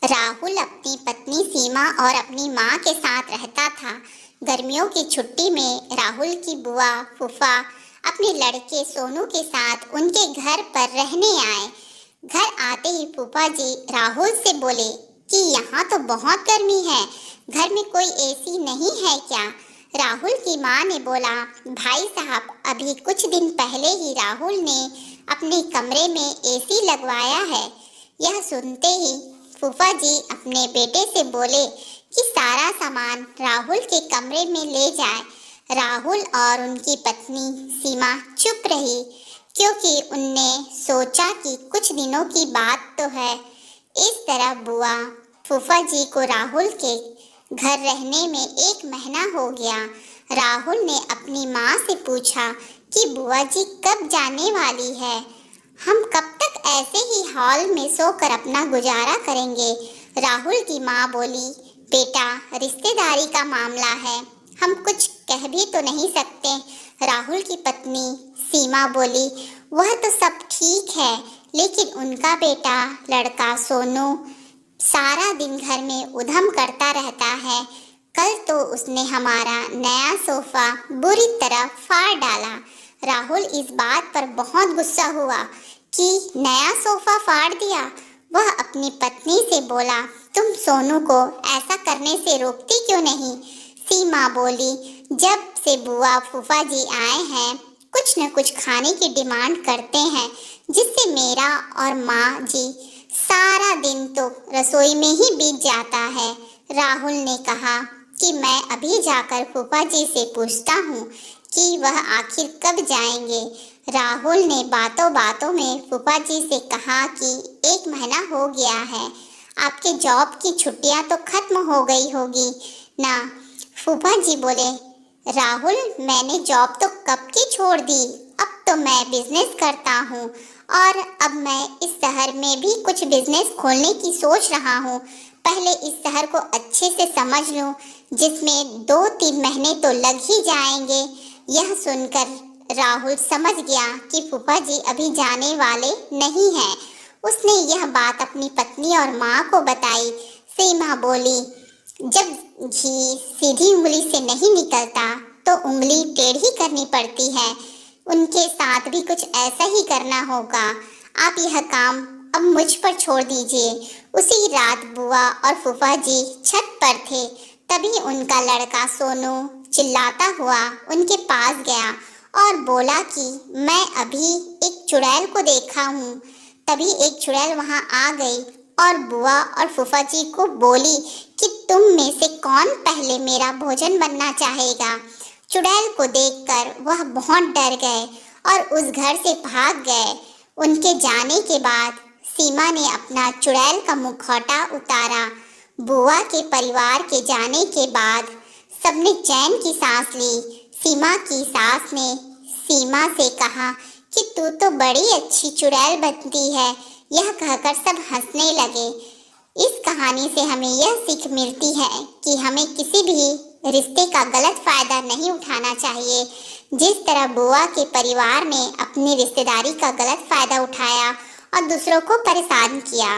राहुल अपनी पत्नी सीमा और अपनी माँ के साथ रहता था। गर्मियों की छुट्टी में राहुल की बुआ फूफा अपने लड़के सोनू के साथ उनके घर पर रहने आए। घर आते ही फूफा जी राहुल से बोले कि यहाँ तो बहुत गर्मी है, घर में कोई एसी नहीं है क्या? राहुल की माँ ने बोला, भाई साहब, अभी कुछ दिन पहले ही राहुल ने अपने कमरे में एसी लगवाया है। यह सुनते ही फूफा जी अपने बेटे से बोले कि सारा सामान राहुल के कमरे में ले जाए। राहुल और उनकी पत्नी सीमा चुप रही, क्योंकि उनने सोचा कि कुछ दिनों की बात तो है। इस तरह बुआ फूफा जी को राहुल के घर रहने में 1 महीना हो गया। राहुल ने अपनी माँ से पूछा कि बुआ जी कब जाने वाली है? हम कब तक ऐसे ही हॉल में सोकर अपना गुजारा करेंगे? राहुल की माँ बोली, बेटा, रिश्तेदारी का मामला है, हम कुछ कह भी तो नहीं सकते। राहुल की पत्नी सीमा बोली, वह तो सब ठीक है, लेकिन उनका बेटा लड़का सोनू सारा दिन घर में उधम करता रहता है। कल तो उसने हमारा नया सोफा बुरी तरह फाड़ डाला। राहुल इस बात पर बहुत गुस्सा हुआ कि नया सोफा फाड़ दिया। वह अपनी पत्नी से बोला, तुम सोनू को ऐसा करने से रोकती क्यों नहीं? सीमा बोली, जब से बुआ फूफा जी आए हैं कुछ न कुछ खाने की डिमांड करते हैं, जिससे मेरा और माँ जी सारा दिन तो रसोई में ही बीत जाता है। राहुल ने कहा कि मैं अभी जाकर फूफा जी से पूछता हूँ कि वह आखिर कब जाएंगे। राहुल ने बातों बातों में फूफा जी से कहा कि 1 महीना हो गया है, आपके जॉब की छुट्टियाँ तो खत्म हो गई होगी ना? फूफा जी बोले, राहुल, मैंने जॉब तो कब की छोड़ दी, अब तो मैं बिजनेस करता हूँ और अब मैं इस शहर में भी कुछ बिजनेस खोलने की सोच रहा हूँ। पहले इस शहर को अच्छे से समझ लूँ, जिसमें 2-3 महीने तो लग ही जाएंगे। यह सुनकर राहुल समझ गया कि फूफा जी अभी जाने वाले नहीं हैं। उसने यह बात अपनी पत्नी और माँ को बताई। सीमा बोली, जब घी सीधी उंगली से नहीं निकलता तो उंगली टेढ़ी करनी पड़ती है। उनके साथ भी कुछ ऐसा ही करना होगा। आप यह काम अब मुझ पर छोड़ दीजिए। उसी रात बुआ और फूफा जी छत पर थे, तभी उनका लड़का सोनू चिल्लाता हुआ उनके पास गया और बोला कि मैं अभी एक चुड़ैल को देखा हूँ। तभी एक चुड़ैल वहाँ आ गई और बुआ और फूफा जी को बोली कि तुम में से कौन पहले मेरा भोजन बनना चाहेगा। चुड़ैल को देखकर वह बहुत डर गए और उस घर से भाग गए। उनके जाने के बाद सीमा ने अपना चुड़ैल का मुखौटा उतारा। बुआ के परिवार के जाने के बाद सबने चैन की सांस ली। सीमा की सास ने सीमा से कहा कि तू तो बड़ी अच्छी चुड़ैल बनती है। यह कहकर सब हंसने लगे। इस कहानी से हमें यह सीख मिलती है कि हमें किसी भी रिश्ते का गलत फायदा नहीं उठाना चाहिए। जिस तरह बुआ के परिवार ने अपनी रिश्तेदारी का गलत फायदा उठाया और दूसरों को परेशान किया।